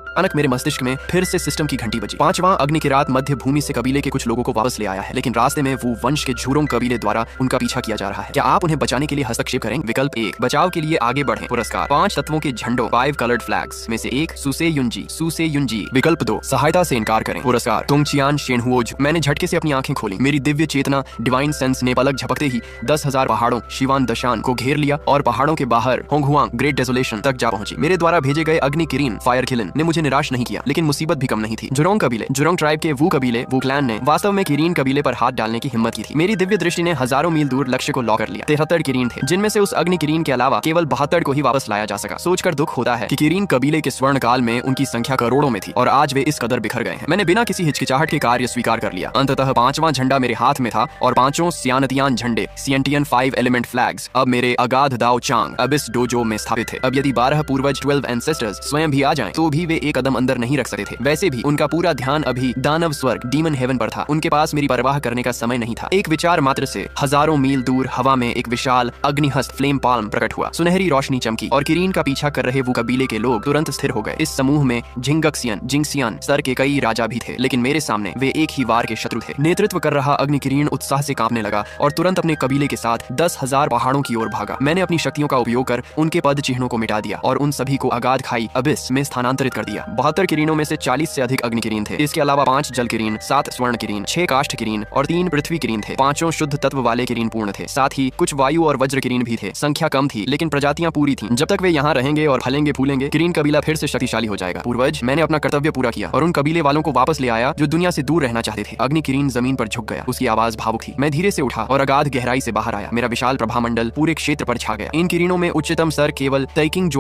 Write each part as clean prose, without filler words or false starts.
अचानक मेरे मस्तिष्क में फिर से सिस्टम की घंटी बजी। 5वां अग्नि की रात मध्य भूमि से कबीले के कुछ लोगों को वापस ले आया है, लेकिन रास्ते में वो वंश के झुरोंग कबीले द्वारा उनका पीछा किया जा रहा है। क्या आप उन्हें बचाने के लिए हस्तक्षेप करेंगे? विकल्प 1, बचाव के लिए आगे बढ़ें। पुरस्कार 5 तत्वों के झंडों 5 कलर्ड फ्लैग्स में से एक सुसे युंजी। विकल्प 2, सहायता से इनकार करें। पुरस्कार तुंगचियान शेनहुओज। मैंने झटके से अपनी आंखें खोली। मेरी दिव्य चेतना डिवाइन सेंस ने पलक झपकते ही 10,000 पहाड़ों शिवान दशान को घेर लिया और पहाड़ों के बाहर होंगहुआंग ग्रेट डेसोलेशन तक जा पहुंची। मेरे द्वारा भेजे गए अग्नि किरीन फायर किलिन ने मुझे निराश नहीं किया, लेकिन मुसीबत भी कम नहीं थी। झुरोंग कबीले, झुरोंग ट्राइब के वू कबीले, वू क्लैन ने वास्तव में किरीन कबीले पर हाथ डालने की हिम्मत की थी। मेरी दिव्य दृष्टि ने हजारों मील दूर लक्ष्य को लॉक कर लिया। 73 किरीन थे, जिनमें से उस अग्नि किरीन के अलावा केवल 72 को ही वापस लाया जा सका। सोचकर दुख होता है कि किरीन कबीले के स्वर्ण काल में उनकी संख्या करोड़ों में थी और आज वे इस कदर बिखर गए हैं। मैंने बिना किसी हिचकिचाहट के कार्य स्वीकार कर लिया। अंततः 5वां झंडा मेरे हाथ में था और 5 सियानतियान झंडे सियंटियन 5 एलिमेंट फ्लैग्स अब मेरे अगाध दाओ चांग अबिस डोजो में स्थापित थे। अब यदि 12 पूर्वज 12 एंसेस्टर्स स्वयं भी आ जाएं, तो भी वे एक कदम अंदर नहीं रख सकते थे। वैसे भी उनका पूरा ध्यान अभी दानव स्वर्ग डीमन हेवन पर था। उनके पास मेरी परवाह करने का समय नहीं था। एक विचार मात्र से हजारों मील दूर हवा में एक विशाल अग्निहस्त फ्लेम पाल्म प्रकट हुआ। सुनहरी रोशनी चमकी और किरीन का पीछा कर रहे वो कबीले के लोग तुरंत स्थिर हो गए। इस समूह में जिंगसियन सर के कई राजा भी थे, लेकिन मेरे सामने वे एक ही वार के शत्रु थे। नेतृत्व कर रहा अग्नि किरीन उत्साह से कांपने लगा और तुरंत अपने कबीले के साथ 10,000 पहाड़ों की ओर भागा। मैंने अपनी शक्तियों का उपयोग कर उनके पद चिन्हों को मिटा दिया और उन सभी को अगाध खाई अबिस में स्थानांतरित कर दिया। 72 किरीनों में से 40 से अधिक अग्नि किरीन थे। इसके अलावा 5 जल किरीन, 7 स्वर्ण किरीन, 6 काष्ठ किरीन और 3 पृथ्वी किरीन थे। 5 शुद्ध तत्व वाले किरीन पूर्ण थे। साथ ही कुछ वायु और वज्र किरीन भी थे। संख्या कम थी, लेकिन प्रजातियां पूरी थीं। जब तक वे यहाँ रहेंगे और फलेंगे फूलेंगे, किरीन कबीला फिर से शक्तिशाली हो जाएगा। पूर्वज, मैंने अपना कर्तव्य पूरा किया और उन कबीले वालों को वापस ले आया जो दुनिया से दूर रहना चाहते थे। अग्नि किरीन जमीन पर झुक गया। उसकी आवाज भावुक थी। मैं धीरे से उठा और अगाध गहराई से बाहर आया। मेरा विशाल प्रभामंडल पूरे क्षेत्र पर छा गया। इन किरीनों में उच्चतम सर केवल तैकिंग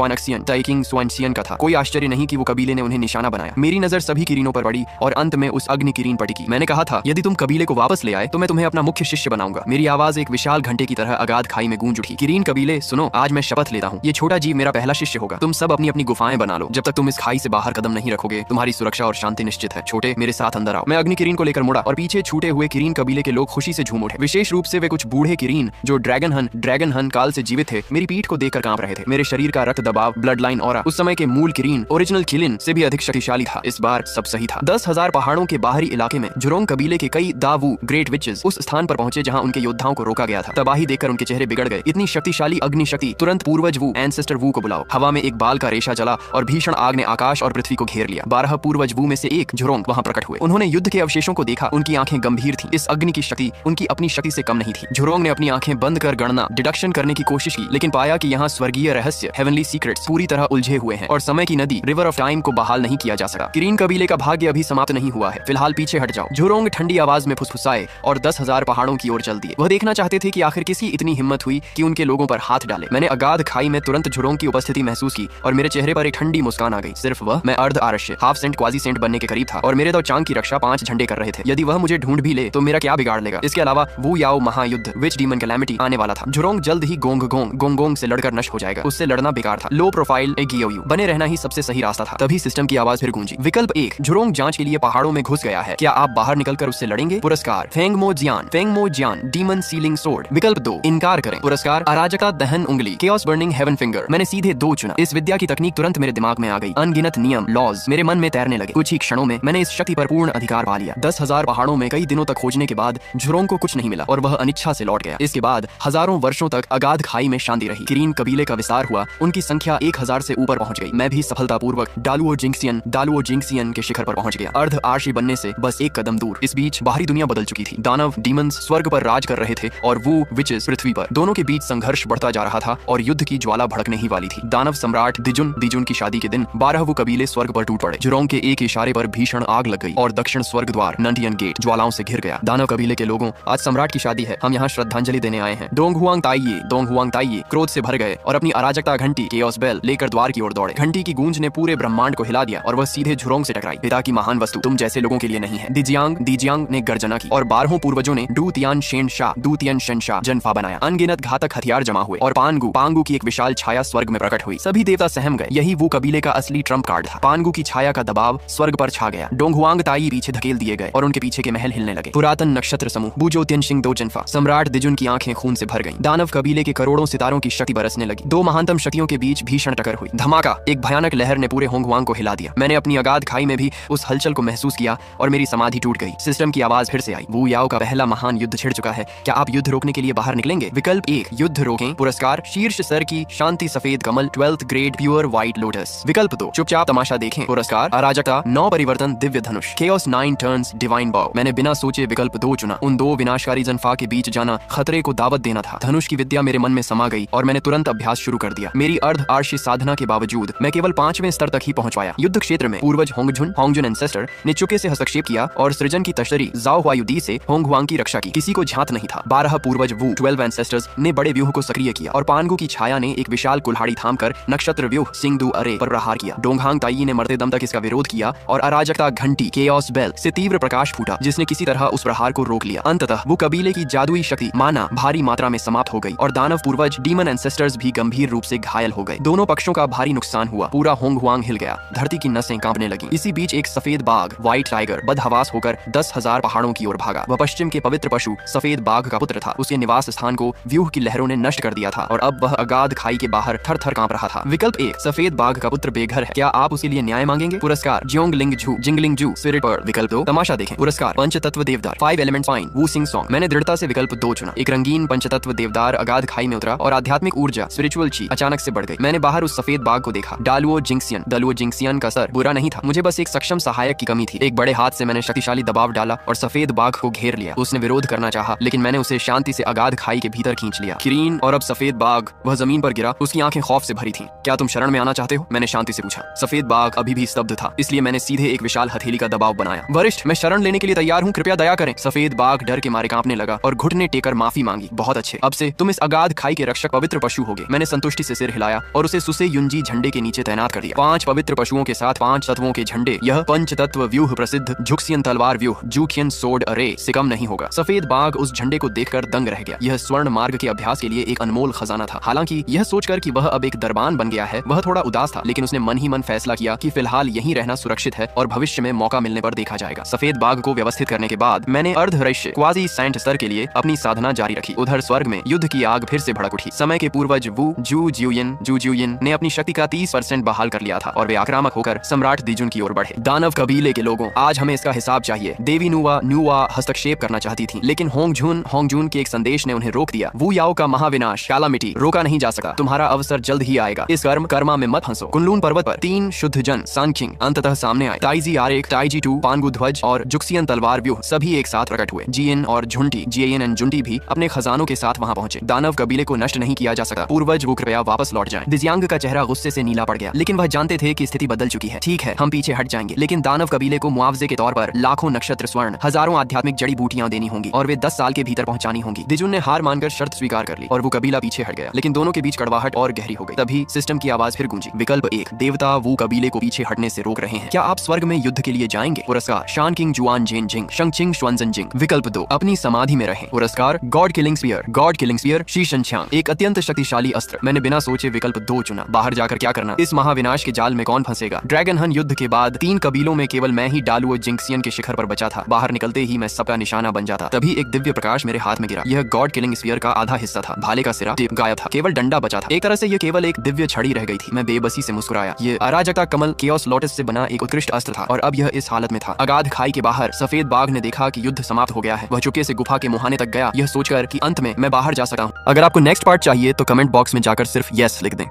स्वानसियन का था। कोई आश्चर्य नहीं कि वो कबीले ने उन्हें निशाना बनाया। मेरी नजर सभी किरीनों पर पड़ी और अंत में उस अग्नि किरीन पर टिकी। मैंने कहा था, यदि तुम कबीले को वापस ले आए तो मैं तुम्हें अपना मुख्य शिष्य बनाऊंगा। मेरी आवाज एक विशाल घंटे की तरह अगाध खाई में गूंज उठी। किरीन कबीले सुनो, आज मैं शपथ लेता हूँ, ये छोटा जीव मेरा पहला शिष्य होगा। तुम सब अपनी अपनी गुफाएं बना लो। जब तक तुम इस खाई से बाहर कदम नहीं रखोगे, तुम्हारी सुरक्षा और शांति निश्चित है। छोटे, मेरे साथ अंदर आओ। मैं अग्नि किरीन को लेकर मुड़ा और पीछे छूटे हुए किरीन कबीले के लोग खुशी से झूम उठे। विशेष रूप से वे कुछ बूढ़े किरीन जो ड्रैगन हन काल से जीवित थे, मेरी पीठ को देखकर कांप रहे थे। मेरे शरीर का रक्त दबाव, ब्लड लाइन और उस समय के मूल किरीन ओरिजिनल किलिन से भी अधिक शक्तिशाली था। इस बार सब सही था। 10,000 पहाड़ों के बाहरी इलाके में झुरोंग कबीले के कई दावू ग्रेट विचेस उस स्थान पर पहुंचे जहां उनके योद्धाओं को रोका गया था। तबाही देखकर उनके चेहरे बिगड़ गए। इतनी शक्तिशाली अग्नि शक्ति, तुरंत पूर्वज वू एंसेस्टर वू को बुलाओ। हवा में एक बाल का रेशा जला और भीषण आग ने आकाश और पृथ्वी को घेर लिया। 12 पूर्वज वू में से एक झुरोंग वहां प्रकट हुए। उन्होंने युद्ध के अवशेषों को देखा। उनकी आंखें गंभीर थीं। इस अग्नि की शक्ति उनकी अपनी शक्ति से कम नहीं थी। झुरोंग ने अपनी आंखें बंद कर गणना डिडक्शन करने की कोशिश की, लेकिन पाया कि यहाँ स्वर्गीय रहस्य हेवनली सीक्रेट्स पूरी तरह उलझे हुए हैं और समय की नदी रिवर ऑफ टाइम को बहाल नहीं किया जा सका। किरीन कबीले का भाग्य अभी समाप्त नहीं हुआ है। फिलहाल पीछे हट जाओ। झुरोंग ठंडी आवाज में फुसफुसाए और 10,000 पहाड़ों की ओर चल दिए। वह देखना चाहते थे कि आखिर किसी इतनी हिम्मत हुई कि उनके लोगों पर हाथ डाले। मैंने अगाध खाई में तुरंत झुरोंग की उपस्थिति महसूस की और मेरे चेहरे पर एक ठंडी मुस्कान आ गई। सिर्फ वह, मैं अर्ध आरस्य हाफ सेंट क्वाजी सेंट बनने के करीब था और मेरे दो चांग की रक्षा 5 झंडे कर रहे थे। यदि वह मुझे ढूंढ भी ले तो मेरा क्या बिगाड़ लेगा। इसके अलावा वू याओ महायुद्ध विच डीमन कैलेमिटी आने वाला था। झुरोंग जल्द ही गोंगोंग से लड़कर नष्ट हो जाएगा। उससे लड़ना बेकार था। लो प्रोफाइल गियोयू बने रहना ही सबसे सही रास्ता था। तभी सिस्टम की आवाज फिर गूंजी। विकल्प 1, झुरोंग जांच के लिए पहाड़ों में घुस गया है। क्या आप बाहर निकलकर उससे लड़ेंगे? पुरस्कार फेंगमो जियान डीमन सीलिंग सोर्ड। विकल्प 2, इनकार करें। पुरस्कार अराजकता दहन उंगली केओस बर्निंग हेवन फिंगर। मैंने सीधे 2 चुना। इस विद्या की तकनीक तुरंत मेरे दिमाग में आ गई। अनगिनत नियम लॉज मेरे मन में तैरने लगे। कुछ ही क्षणों में मैंने इस शक्ति पर पूर्ण अधिकार पा लिया। 10,000 पहाड़ों में कई दिनों तक खोजने के बाद झुरोंग को कुछ नहीं मिला और वह अनिच्छा से लौट गया। इसके बाद हजारों वर्षों तक अगाध खाई में शांति रही। किरीन कबीले का विस्तार हुआ। उनकी संख्या 1000 से ऊपर पहुंच गई। मैं भी सफलतापूर्वक डालुओ जिंगसियन के शिखर पर पहुंच गया। अर्ध आर्शी बनने से बस एक कदम दूर। इस बीच बाहरी दुनिया बदल चुकी थी। दानव डीमंस स्वर्ग पर राज कर रहे थे और वो विचेस पृथ्वी पर। दोनों के बीच संघर्ष बढ़ता जा रहा था और युद्ध की ज्वाला भड़कने ही वाली थी। दानव सम्राट दिजुन की शादी के दिन 12 वो कबीले स्वर्ग पर टूट पड़े। झुरोंग के एक इशारे पर भीषण आग लग गई और दक्षिण स्वर्ग द्वार नंटियन गेट ज्वालाओं से घिर गया। दानव कबीले के लोगों, आज सम्राट की शादी है, हम यहाँ श्रद्धांजलि देने आए हैं। डोंगहुआंग ताइये क्रोध से भर गए और अपनी अराजकता घंटी केओस बेल लेकर द्वार की ओर दौड़े। घंटी की गूंज ने पूरे ब्रह्मांड को हिला दिया और वह सीधे झुरोंग से टकराई। पिता की महान वस्तु तुम जैसे लोगों के लिए नहीं है। दिजियांग ने गर्जना की और 12 पूर्वजों ने डू तियान शेनशाह जनफा बनाया। अनगिनत घातक हथियार जमा हुए और पांगू की एक विशाल छाया स्वर्ग में प्रकट हुई। सभी देवता सहम गए। यही वो कबीले का असली ट्रम्प कार्ड था। पांगू की छाया का दबाव स्वर्ग पर छा गया। डोंगहुआंग ताई पीछे धकेल दिए गए और उनके पीछे के महल हिलने लगे। पुरातन नक्षत्र समूह बूजो तियनशिंग दो जनफा। सम्राट दिजुन की आंखें खून से भर गईं। दानव कबीले के करोड़ों सितारों की शक्ति बरसने लगी। दो महानतम शक्तियों के बीच भीषण टक्कर हुई। धमाका, एक भयानक लहर ने पूरे होंगवांग हुआंग को हिला दिया। मैंने अपनी अगाध खाई में भी उस हलचल को महसूस किया और मेरी समाधि टूट गई। सिस्टम की आवाज फिर से आई, वू याओ का पहला महान युद्ध छिड़ चुका है, क्या आप युद्ध रोकने के लिए बाहर निकलेंगे? विकल्प 1, युद्ध रोकें, पुरस्कार शीर्ष स्तर की शांति सफेद कमल 12th grade pure white lotus. विकल्प 2, चुपचाप तमाशा देखें, पुरस्कार अराजकता 9 परिवर्तन दिव्य धनुष केओस 9 टर्न्स डिवाइन बॉव। मैंने बिना सोचे विकल्प 2 चुना। उन दो विनाशकारी जनफा के बीच जाना खतरे को दावत देना था। धनुष की विद्या मेरे मन में समा गई और मैंने तुरंत अभ्यास शुरू कर दिया। मेरी अर्ध आर्षी साधना के बावजूद मैं केवल 5वें स्तर तक ही पहुंच पाया। युद्ध क्षेत्र में पूर्वज होंगजुन एंसेस्टर ने चुके से हस्तक्षेप किया और सृजन की तश्तरी जाओ हुआयुदी से होंग हुआंग की रक्षा की। किसी को झात नहीं था। 12 पूर्वज वू 12 एंसेस्टर्स ने बड़े व्यूह को सक्रिय किया और पानगु की छाया ने एक विशाल कुल्हाड़ी थामकर नक्षत्र व्यूह सिंगदू अरे पर प्रहार किया। डोंगहांग ताई ने मरते दम तक इसका विरोध किया और अराजकता घंटी केओस बेल से तीव्र प्रकाश फूटा जिसने किसी तरह उस प्रहार को रोक लिया। अंततः वो कबीले की जादुई शक्ति माना भारी मात्रा में समाप्त हो गई और दानव पूर्वज डीमन एंसेस्टर्स भी गंभीर रूप से घायल हो गए। दोनों पक्षों का भारी नुकसान हुआ। पूरा होंग हुआंग हिल गया। धरती की नसें कांपने लगी। इसी बीच एक सफेद बाघ व्हाइट टाइगर बदहवास होकर 10,000 पहाड़ों की ओर भागा। वह पश्चिम के पवित्र पशु सफेद बाघ का पुत्र था। उसके निवास स्थान को व्यूह की लहरों ने नष्ट कर दिया था और अब वह अगाध खाई के बाहर थर थर कांप रहा था। विकल्प 1, सफेद बाघ का पुत्र बेघर है, क्या आप उसके लिए न्याय मांगेंगे? पुरस्कार जियोंगलिंग झू जिंगलिंग जू स्पिरिट बर्ड। विकल्प 2, तमाशा देखें, पुरस्कार पंचतत्व देवदार 5 एलिमेंट्स फाइन वू सिंग सॉन्ग। मैंने दृढ़ता से विकल्प 2 चुना। एक रंगीन पंचतत्व देवदार अगाध खाई में उतरा और आध्यात्मिक ऊर्जा स्पिरिचुअल ची अचानक से बढ़ गई। मैंने बाहर उस सफेद बाघ को देखा। दलुओ जिंक्सियन का सर बुरा नहीं था, मुझे बस एक सक्षम सहायक की कमी थी। एक बड़े हाथ से मैंने शक्तिशाली दबाव डाला और सफेद बाघ को घेर लिया। उसने विरोध करना चाहा लेकिन मैंने उसे शांति से अगाध खाई के भीतर खींच लिया। किरीन और अब सफेद बाघ वह जमीन पर गिरा। उसकी आंखें खौफ से भरी थीं। क्या तुम शरण में आना चाहते हो? मैंने शांति से पूछा। सफेद बाघ अभी भी स्तब्ध था, इसलिए मैंने सीधे एक विशाल हथेली का दबाव बनाया। वरिष्ठ, मैं शरण लेने के लिए तैयार हूँ, कृपया दया करें। सफेद बाघ डर के मारे कांपने लगा और घुटने टेकर माफी मांगी। बहुत अच्छे, अब से तुम इस अगाध खाई के रक्षक पवित्र पशु होगे। मैंने संतुष्टि से सिर हिलाया और उसे सुसे युंजी झंडे के नीचे तैनात कर दिया। 5 पवित्र पशुओं के साथ 5 तत्वों के झंडे। यह पंचतत्व व्यूह प्रसिद्ध झुक्सियन तलवार व्यूह जूखियन सोर्ड अरे से कम नहीं होगा। सफेद बाघ उस झंडे को देखकर दंग रह गया। यह स्वर्ण मार्ग के अभ्यास के लिए एक अनमोल खजाना था। हालांकि यह सोचकर कि वह अब एक दरबान बन गया है वह थोड़ा उदास था, लेकिन उसने मन ही मन फैसला किया कि फिलहाल यहीं रहना सुरक्षित है और भविष्य में मौका मिलने पर देखा जाएगा। सफेद बाघ को व्यवस्थित करने के बाद मैंने अर्धरैश्य क्वाजी साइंट स्तर के लिए अपनी साधना जारी रखी। उधर स्वर्ग में युद्ध की आग फिर से भड़क उठी। समय के पूर्वज वू जू जियुयिन ने अपनी शक्ति का 30% बहाल कर लिया था और वे आक्रामक होकर सम्राट दिजुन की ओर बढ़े। दानव कबीले के लोगों, आज हमें इसका हिसाब चाहिए। देवी नुवा हस्तक्षेप करना चाहती थी, लेकिन होंगजुन के एक संदेश ने उन्हें रोक दिया। वू याओ का महाविनाश कैलामिटी रोका नहीं जा सका। तुम्हारा अवसर जल्द ही आएगा। इस कर्मा में मत फंसो। कुनलून पर्वत पर 3 शुद्ध जन सानखिंग अंततः सामने आए। ताइजी आरेक, ताइजी 2, पानगु ध्वज और जुक्सियन तलवार व्यूह सभी एक साथ प्रकट हुए। जियन और जुंटी भी अपने खजानों के साथ वहां पहुंचे। दानव कबीले को नष्ट नहीं किया जा सका। पूर्वज वो कृपया वापस लौट जाएं। दिजियांग का चेहरा गुस्से से नीला पड़ गया, लेकिन वह जानते थे कि स्थिति बदल चुकी है। ठीक है, हम पीछे हट जाएंगे, लेकिन दानव कबीले को मुआवजे के तौर पर लाखों नक्षत्र स्वर्ण, हजारों आध्यात्मिक जड़ी बूटियां देनी होंगी और वे 10 साल के भीतर पहुंचानी होंगी। दिजुन ने हार मानकर शर्त स्वीकार कर ली और वो कबीला पीछे हट गया, लेकिन दोनों के बीच कड़वाहट और गहरी हो गई। तभी सिस्टम की आवाज फिर गूंजी। विकल्प 1, देवता वो कबीले को पीछे हटने से रोक रहे हैं, क्या आप स्वर्ग में युद्ध के लिए जाएंगे? पुरस्कार शान किंग जुआन जेन जिंग शंगचिंग श्वंजन जिंग। विकल्प 2, अपनी समाधि में रहें। पुरस्कार गॉड किलिंग स्पीयर शीशन छांग, एक अत्यंत शक्तिशाली अस्त्र। मैंने बिना सोचे विकल्प 2 चुना। बाहर जाकर क्या करना? इस महाविनाश के जाल में कौन फंसेगा? ड्रैगन हन युद्ध के बाद 3 कबीलों में केवल मैं ही डालुओ जिंक्सियन के शिखर पर बचा था। बाहर निकलते ही मैं सबका निशाना बन जाता। तभी एक दिव्य प्रकाश मेरे हाथ में गिरा। यह गॉड किलिंग स्पीयर का आधा हिस्सा था। भाले का सिरा गायब था, केवल डंडा बचा था। एक तरह से यह केवल एक दिव्य छड़ी रह गई थी। मैं बेबसी से मुस्कुराया। ये अराजकता कमल केओस लोटस से बना एक उत्कृष्ट अस्त्र था और अब यह इस हालत में था। अगाध खाई के बाहर सफेद बाघ ने देखा कि युद्ध समाप्त हो गया है। वह चुपके से गुफा के मुहाने तक गया, यह सोचकर कि अंत में मैं बाहर जा सका हूं। अगर आपको नेक्स्ट पार्ट चाहिए तो कमेंट बॉक्स में जाकर सिर्फ यस लिख दें।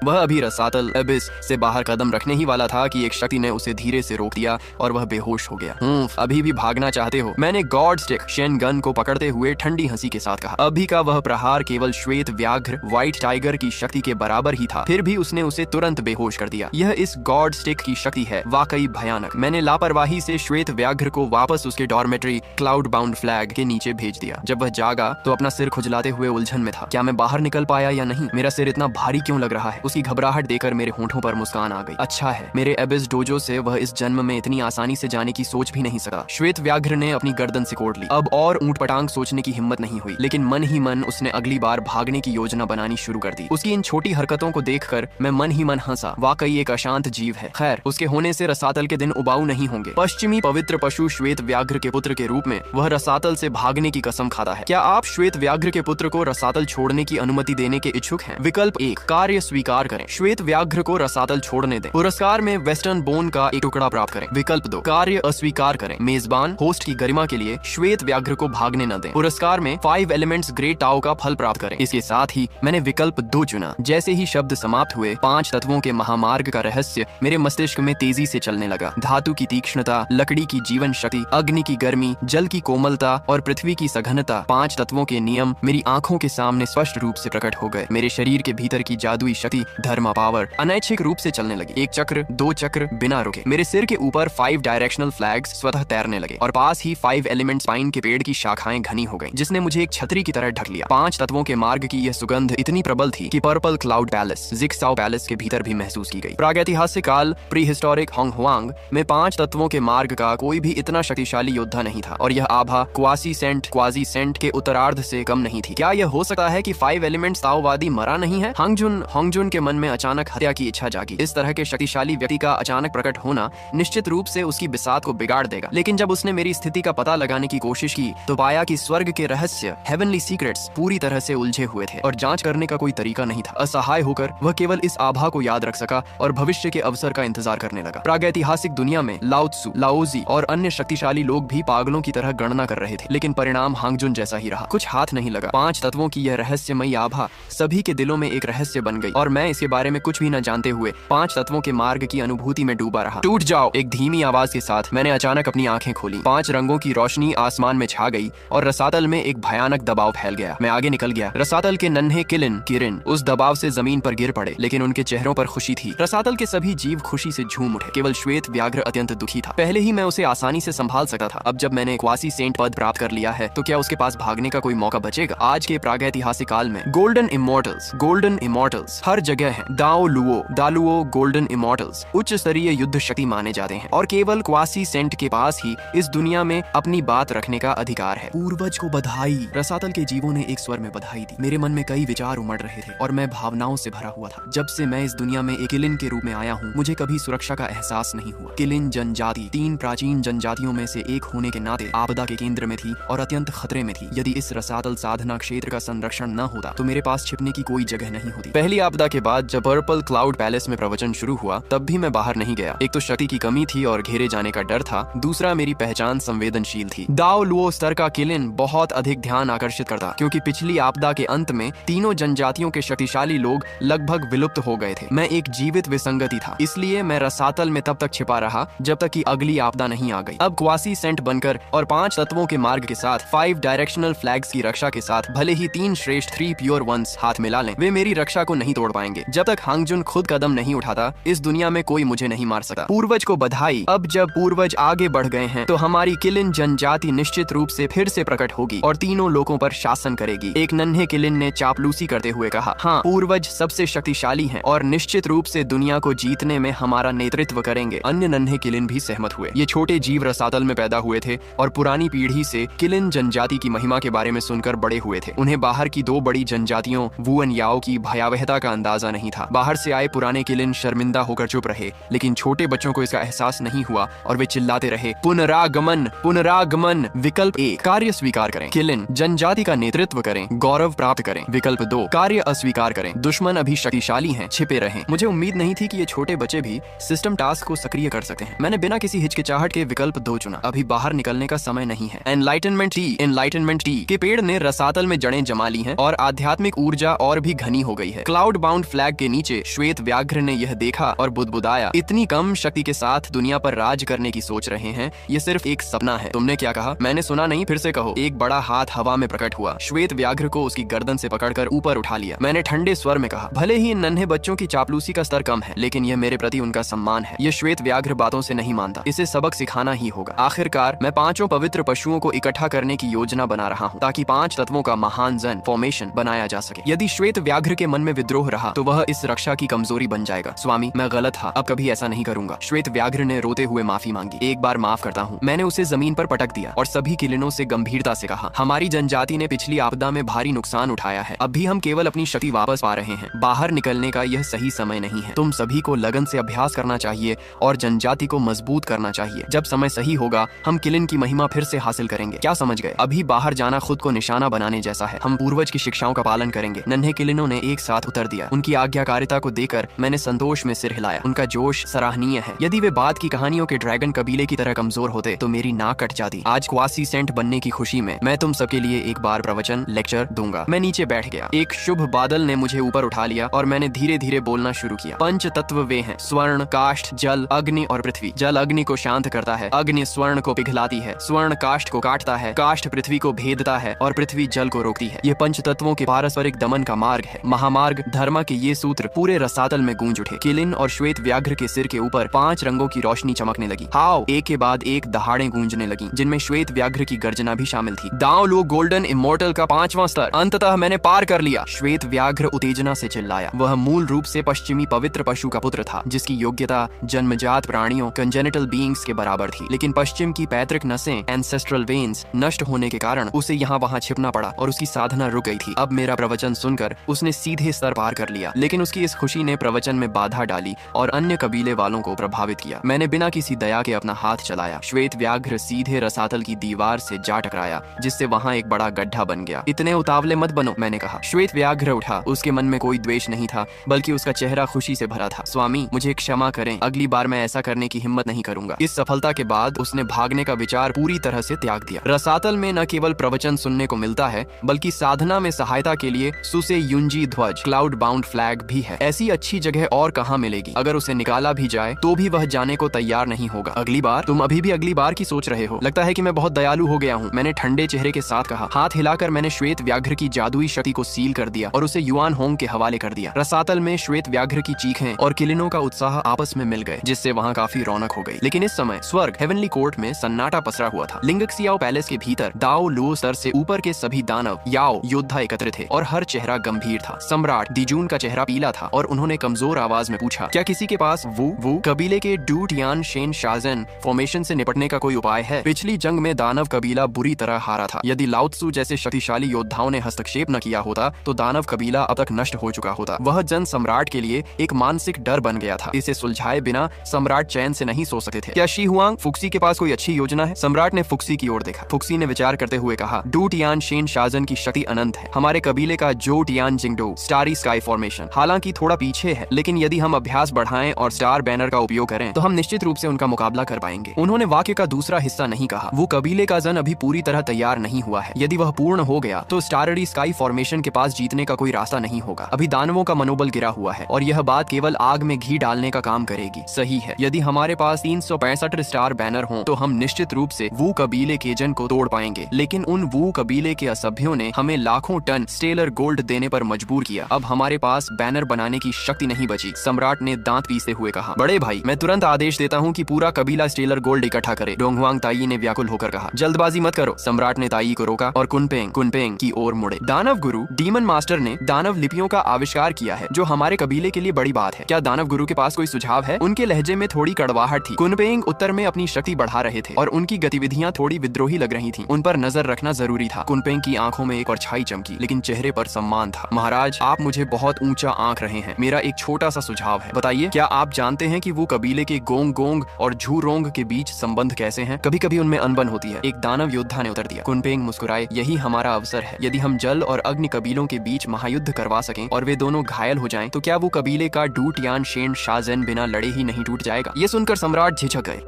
वह अभी रसातल एबिस से बाहर कदम रखने ही वाला था कि एक शक्ति ने उसे धीरे से रोक दिया और वह बेहोश हो गया। अभी भी भागना चाहते हो? मैंने गॉड स्टिक शेन गन को पकड़ते हुए ठंडी हंसी के साथ कहा। अभी का वह प्रहार केवल श्वेत व्याघ्र व्हाइट टाइगर की शक्ति के बराबर ही था, फिर भी उसने उसे तुरंत बेहोश कर दिया। यह इस गॉड स्टिक की शक्ति है, वाकई भयानक। मैंने लापरवाही से श्वेत व्याघ्र को वापस उसके डॉर्मेट्री क्लाउड बाउंड फ्लैग के नीचे भेज दिया। जब वह जागा तो अपना सिर खुजलाते हुए उलझन में था। क्या मैं बाहर निकल पाया या नहीं? मेरा सिर इतना भारी क्यों लग रहा है? उसकी घबराहट देखकर मेरे होंठों पर मुस्कान आ गई। अच्छा है, मेरे एबिस डोजो से वह इस जन्म में इतनी आसानी से जाने की सोच भी नहीं सका। श्वेत व्याघ्र ने अपनी गर्दन सिकोड़ ली। अब और ऊंट पटांग सोचने की हिम्मत नहीं हुई, लेकिन मन ही मन उसने अगली बार भागने की योजना बनानी शुरू कर दी। उसकी इन छोटी हरकतों को देखकर मैं मन ही मन हंसा। वाकई एक अशांत जीव है। खैर, उसके होने से रसातल के दिन उबाऊ नहीं होंगे। पश्चिमी पवित्र पशु श्वेत व्याघ्र के पुत्र के रूप में वह रसातल से भागने की कसम खाता है। क्या आप श्वेत व्याघ्र के पुत्र को रसातल छोड़ने की अनुमति देने के इच्छुक हैं? विकल्प 1, कार्य स्वीकार अस्वीकार करें। श्वेत व्याघ्र को रसातल छोड़ने दें। पुरस्कार में वेस्टर्न बोन का एक टुकड़ा प्राप्त करें। विकल्प 2, कार्य अस्वीकार करें। मेजबान होस्ट की गरिमा के लिए श्वेत व्याघ्र को भागने न दें। पुरस्कार में 5 एलिमेंट्स ग्रेट टाओ का फल प्राप्त करें। इसके साथ ही मैंने विकल्प 2 चुना। जैसे ही शब्द समाप्त हुए, 5 तत्वों के महामार्ग का रहस्य मेरे मस्तिष्क में तेजी से चलने लगा। धातु की तीक्ष्णता, लकड़ी की जीवन शक्ति, अग्नि की गर्मी, जल की कोमलता और पृथ्वी की सघनता, 5 तत्वों के नियम मेरी आंखों के सामने स्पष्ट रूप से प्रकट हो गए। मेरे शरीर के भीतर की जादुई शक्ति, धर्म पावर अनैच्छिक रूप से चलने लगी। 1 चक्र, 2 चक्र बिना रुके। मेरे सिर के ऊपर 5 डायरेक्शनल फ्लैग्स स्वतः तैरने लगे और पास ही 5 एलिमेंट्स पाइन के पेड़ की शाखाएं घनी हो गईं, जिसने मुझे एक छतरी की तरह ढक लिया। 5 तत्वों के मार्ग की यह सुगंध इतनी प्रबल थी कि पर्पल क्लाउड पैलेस, जिक्साओ पैलेस के भीतर भी महसूस की गई। प्रागैतिहासिक काल प्री हिस्टोरिक होंगहुआंग में 5 तत्वों के मार्ग का कोई भी इतना शक्तिशाली योद्धा नहीं था और यह आभा क्वासी सेंट के उत्तरार्ध से कम नहीं थी। क्या यह हो सकता है कि 5 एलिमेंट्स ताओवादी मरा नहीं है? होंगजुन के मन में अचानक हत्या की इच्छा जागी। इस तरह के शक्तिशाली व्यक्ति का अचानक प्रकट होना निश्चित रूप से उसकी बिसात को बिगाड़ देगा। लेकिन जब उसने मेरी स्थिति का पता लगाने की कोशिश की तो पाया कि स्वर्ग के रहस्य, हेवनली सीक्रेट्स पूरी तरह से उलझे हुए थे और जांच करने का कोई तरीका नहीं था। असहाय होकर वह केवल इस आभा को याद रख सका और भविष्य के अवसर का इंतजार करने लगा। प्रागैतिहासिक दुनिया में लाओ त्सु, लाओजी और अन्य शक्तिशाली लोग भी पागलों की तरह गणना कर रहे थे, लेकिन परिणाम हांगजुन जैसा ही रहा। कुछ हाथ नहीं लगा। 5 तत्वों की यह रहस्यमयी आभा सभी के दिलों में एक रहस्य बन गई और मैं इसके बारे में कुछ भी न जानते हुए 5 तत्वों के मार्ग की अनुभूति में डूबा रहा। टूट जाओ, एक धीमी आवाज के साथ मैंने अचानक अपनी आंखें खोली। 5 रंगों की रोशनी आसमान में छा गई और रसातल में एक भयानक दबाव फैल गया। मैं आगे निकल गया। रसातल के नन्हे किरिन उस दबाव से जमीन पर गिर पड़े, लेकिन उनके चेहरों पर खुशी थी। रसातल के सभी जीव खुशी से झूम उठे। केवल श्वेत व्याघ्र अत्यंत दुखी था। पहले ही मैं उसे आसानी से संभाल सकता था, अब जब मैंने क्वासी सेंट पद प्राप्त कर लिया है तो क्या उसके पास भागने का कोई मौका बचेगा? आज के प्रागैतिहासिक काल में गोल्डन इमोर्टल्स हर जगह हैं। दालुओ गोल्डन इमोर्टल्स उच्च स्तरीय युद्ध शक्ति माने जाते हैं और केवल क्वासी सेंट के पास ही इस दुनिया में अपनी बात रखने का अधिकार है। पूर्वज को बधाई। रसातल के जीवों ने एक स्वर में बधाई दी। मेरे मन में कई विचार उमड़ रहे थे और मैं भावनाओं से भरा हुआ था। जब से मैं इस दुनिया में एक किलिन के रूप में आया हूँ, मुझे कभी सुरक्षा का एहसास नहीं हुआ। किलिन जनजाति 3 प्राचीन जनजातियों में से एक होने के नाते आपदा के केंद्र में थी और अत्यंत खतरे में थी। यदि इस रसातल साधना क्षेत्र का संरक्षण न होता तो मेरे पास छिपने की कोई जगह नहीं होती। पहली आपदा के बाद जब पर्पल क्लाउड पैलेस में प्रवचन शुरू हुआ तब भी मैं बाहर नहीं गया। एक तो शक्ति की कमी थी और घेरे जाने का डर था, दूसरा मेरी पहचान संवेदनशील थी। दाओ लुओ स्तर का किलिन बहुत अधिक ध्यान आकर्षित करता, क्योंकि पिछली आपदा के अंत में तीनों जनजातियों के शक्तिशाली लोग लगभग विलुप्त हो गए थे। मैं एक जीवित विसंगति था, इसलिए मैं रसातल में तब तक छिपा रहा जब तक कि अगली आपदा नहीं आ गई। अब क्वासी सेंट बनकर और 5 तत्वों के मार्ग के साथ 5 डायरेक्शनल फ्लैग्स की रक्षा के साथ भले ही 3 श्रेष्ठ 3 प्योर वंस हाथ मिला लें, वे मेरी रक्षा को नहीं तोड़ पाएंगे। जब तक हांगजुन खुद कदम नहीं उठाता इस दुनिया में कोई मुझे नहीं मार सकता। पूर्वज को बधाई। अब जब पूर्वज आगे बढ़ गए हैं तो हमारी किलिन जनजाति निश्चित रूप से फिर से प्रकट होगी और तीनों लोगों पर शासन करेगी। एक नन्हे किलिन ने चापलूसी करते हुए कहा, हाँ, पूर्वज सबसे शक्तिशाली हैं और निश्चित रूप से दुनिया को जीतने में हमारा नेतृत्व करेंगे। अन्य नन्हे किलिन भी सहमत हुए। ये छोटे जीव रसातल में पैदा हुए थे और पुरानी पीढ़ी से किलिन जनजाति की महिमा के बारे में सुनकर बड़े हुए थे। उन्हें बाहर की 2 बड़ी जनजातियों वुअन याओ की भयावहता का अंदाजा नहीं था। बाहर से आए पुराने किलिन शर्मिंदा होकर चुप रहे, लेकिन छोटे बच्चों को इसका एहसास नहीं हुआ और वे चिल्लाते रहे, पुनरागमन। विकल्प 1, कार्य स्वीकार करें। किलिन जनजाति का नेतृत्व करें, गौरव प्राप्त करें। विकल्प 2, कार्य अस्वीकार करें, दुश्मन अभी शक्तिशाली हैं, छिपे रहें। मुझे उम्मीद नहीं थी कि ये छोटे बच्चे भी सिस्टम टास्क को सक्रिय कर सकते हैं। मैंने बिना किसी हिचकिचाहट के विकल्प 2 चुना। अभी बाहर निकलने का समय नहीं है। एनलाइटनमेंट टी के पेड़ ने रसातल में जड़ें जमा ली हैं और आध्यात्मिक ऊर्जा और भी घनी हो गई है। क्लाउड बाउंड फ्लैग के नीचे श्वेत व्याघ्र ने यह देखा और बुदबुदाया, इतनी कम शक्ति के साथ दुनिया पर राज करने की सोच रहे हैं, ये सिर्फ एक सपना है। तुमने क्या कहा? मैंने सुना नहीं, फिर से कहो। एक बड़ा हाथ हवा में प्रकट हुआ। श्वेत व्याघ्र को उसकी गर्दन से पकड़कर ऊपर उठा लिया। मैंने ठंडे स्वर में कहा, भले ही इन नन्हे बच्चों की चापलूसी का स्तर कम है, लेकिन यह मेरे प्रति उनका सम्मान है। यह श्वेत व्याघ्र बातों से नहीं मानता, इसे सबक सिखाना ही होगा। आखिरकार मैं 5 पवित्र पशुओं को इकट्ठा करने की योजना बना रहा हूँ ताकि 5 तत्वों का महान जन फॉर्मेशन बनाया जा सके। यदि श्वेत व्याघ्र के मन में विद्रोह रहा तो वह इस रक्षा की कमजोरी बन जाएगा। स्वामी, मैं गलत था, अब कभी ऐसा नहीं करूंगा। श्वेत व्याघ्र ने रोते हुए माफी मांगी। एक बार माफ करता हूँ। मैंने उसे जमीन पर पटक दिया और सभी किलिनों से गंभीरता से कहा, हमारी जनजाति ने पिछली आपदा में भारी नुकसान उठाया है। अब भी हम केवल अपनी शक्ति वापस पा रहे हैं। बाहर निकलने का यह सही समय नहीं है। तुम सभी को लगन से अभ्यास करना चाहिए और जनजाति को मजबूत करना चाहिए। जब समय सही होगा हम किलिन की महिमा फिर से हासिल करेंगे। क्या समझ गए? अभी बाहर जाना खुद को निशाना बनाने जैसा है। हम पूर्वज की शिक्षाओं का पालन करेंगे। नन्हे किलिनों ने एक साथ उत्तर दिया। उनकी उनकी आज्ञाकारिता को देकर मैंने संतोष में सिर हिलाया। उनका जोश सराहनीय है। यदि वे बाद की कहानियों के ड्रैगन कबीले की तरह कमजोर होते तो मेरी नाक कट जाती। आज क्वासी सेंट बनने की खुशी में मैं तुम सबके लिए एक बार प्रवचन लेक्चर दूंगा। मैं नीचे बैठ गया। एक शुभ बादल ने मुझे ऊपर उठा लिया और मैंने धीरे धीरे बोलना शुरू किया। पंच तत्व वे हैं, स्वर्ण, काष्ठ, जल, अग्नि और पृथ्वी। जल अग्नि को शांत करता है, अग्नि स्वर्ण को पिघलाती है, स्वर्ण काष्ठ को काटता है, काष्ठ पृथ्वी को भेदता है और पृथ्वी जल को रोकती है। ये पंच तत्वों के पारस्परिक दमन का मार्ग है, महामार्ग। धर्मा के ये सूत्र पूरे रसातल में गूंज उठे। किलिन और श्वेत व्याघ्र के सिर के ऊपर 5 रंगों की रोशनी चमकने लगी। हाव एक के बाद एक दहाड़ें गूंजने लगी, जिनमें श्वेत व्याघ्र की गर्जना भी शामिल थी। दाव लो गोल्डन इमोर्टल का 5वां स्तर, अंततः मैंने पार कर लिया। श्वेत व्याघ्र उत्तेजना से चिल्लाया। वह मूल रूप से पश्चिमी पवित्र पशु का पुत्र था, जिसकी योग्यता जन्मजात प्राणियों कंजेनिटल बीइंग्स के बराबर थी। लेकिन पश्चिम की पैतृक नसें एंसेस्ट्रल वेन्स नष्ट होने के कारण उसे यहाँ वहाँ छिपना पड़ा और उसकी साधना रुक गई थी। अब मेरा प्रवचन सुनकर उसने सीधे स्तर पार कर लिया, लेकिन उसकी इस खुशी ने प्रवचन में बाधा डाली और अन्य कबीले वालों को प्रभावित किया। मैंने बिना किसी दया के अपना हाथ चलाया। श्वेत व्याघ्र सीधे रसातल की दीवार से जा टकराया, जिससे वहाँ एक बड़ा गड्ढा बन गया। इतने उतावले मत बनो, मैंने कहा। श्वेत व्याघ्र उठा। उसके मन में कोई द्वेष नहीं था, बल्कि उसका चेहरा खुशी से भरा था। स्वामी, मुझे क्षमा करें, अगली बार मैं ऐसा करने की हिम्मत नहीं करूंगा। इस सफलता के बाद उसने भागने का विचार पूरी तरह से त्याग दिया। रसातल में न केवल प्रवचन सुनने को मिलता है, बल्कि साधना में सहायता के लिए सुसे युंजी ध्वज क्लाउड बाउंड फ्लैग भी है। ऐसी अच्छी जगह और कहाँ मिलेगी? अगर उसे निकाला भी जाए तो भी वह जाने को तैयार नहीं होगा। अगली बार? तुम अभी भी अगली बार की सोच रहे हो। लगता है कि मैं बहुत दयालु हो गया हूँ, मैंने ठंडे चेहरे के साथ कहा। हाथ हिलाकर मैंने श्वेत व्याघ्र की जादुई शक्ति को सील कर दिया और उसे युआन होंग के हवाले कर दिया। रसातल में श्वेत व्याघ्र की चीखें और किलिनों का उत्साह आपस में मिल गए, जिससे वहाँ काफी रौनक हो गई। लेकिन इस समय स्वर्ग हेवनली कोर्ट में सन्नाटा पसरा हुआ था। लिंगक्सियाओ पैलेस के भीतर दाओ लुओ स्तर से ऊपर के सभी दानव याओ योद्धा एकत्रित थे और हर चेहरा गंभीर था। सम्राट दीजून का चेहरा पीला था और उन्होंने कमजोर आवाज में पूछा, क्या किसी के पास वू कबीले के do Tian Shane Shajan formation से निपटने का कोई उपाय है? पिछली जंग में दानव कबीला बुरी तरह हारा था। यदि लाओत्सु जैसे शक्तिशाली योद्धाओं ने हस्तक्षेप न किया होता तो दानव कबीला अब तक नष्ट हो चुका होता। वह जन सम्राट के लिए एक मानसिक डर बन गया था। इसे सुलझाए बिना सम्राट चैन से नहीं सो सकते थे। क्या शी हुआंग फुक्सी के पास कोई अच्छी योजना है? सम्राट ने फुक्सी की ओर देखा। फुक्सी ने विचार करते हुए कहा, डू टियान शेन शाजन की शक्ति अनंत है। हमारे कबीले का जो टियान जिंगडो स्टारी स्काई फॉर्मेशन हालांकि थोड़ा पीछे है, लेकिन यदि हम अभ्यास बढ़ाएं और स्टार बैनर का उपयोग करें तो हम निश्चित रूप से उनका मुकाबला कर पाएंगे। उन्होंने वाक्य का दूसरा हिस्सा नहीं कहा। वो कबीले का जन अभी पूरी तरह तैयार नहीं हुआ है। यदि वह पूर्ण हो गया तो स्टाररी स्काई फॉर्मेशन के पास जीतने का कोई रास्ता नहीं होगा। अभी दानवों का मनोबल गिरा हुआ है और यह बात केवल आग में घी डालने का काम करेगी। सही है, यदि हमारे पास 365 स्टार बैनर हों तो हम निश्चित रूप से वू कबीले के जन को तोड़ पाएंगे। लेकिन उन वू कबीले के असभ्यों ने हमें लाखों टन स्टेलर गोल्ड देने पर मजबूर किया। अब हमारे पास बैनर बनाने की शक्ति नहीं बची। सम्राट ने दांत पीसते हुए कहा, बड़े भाई, मैं तुरंत आदेश देता हूँ कि पूरा कबीला स्टेलर गोल्ड इकट्ठा करे। डोंगहुआंग ताई ने व्याकुल होकर कहा। जल्दबाजी मत करो। सम्राट ने ताई को रोका और कुनपेंग की ओर मुड़े। दानव गुरु डीमन मास्टर ने दानव लिपियों का आविष्कार किया है, जो हमारे कबीले के लिए बड़ी बात है। क्या दानव गुरु के पास कोई सुझाव है? उनके लहजे में थोड़ी कड़वाहट थी। कुनपेंग उत्तर में अपनी शक्ति बढ़ा रहे थे और उनकी गतिविधियां थोड़ी विद्रोही लग रही थीं। उन पर नजर रखना जरूरी था। कुनपेंग की आंखों में एक परछाई चमकी, लेकिन चेहरे पर सम्मान था। महाराज, आप मुझे बहुत ऊंचा आंक रहे हैं। मेरा एक छोटा सा सुझाव है। बताइए, क्या आप जानते हैं कि वो कबीले के गोंग गोंग और झू रोंग के बीच संबंध कैसे हैं? कभी कभी उनमें अनबन होती है। एक दानव योद्धा ने उत्तर दिया। कुनपेंग मुस्कुराए। यही हमारा अवसर है। यदि हम जल और अग्नि कबीलों के बीच महायुद्ध करवा सकें और वे दोनों घायल हो जाएं, तो क्या वो कबीले का डू टियान शेन शाजन बिना लड़े ही नहीं टूट जाएगा? ये सुनकर सम्राट झिझक गए।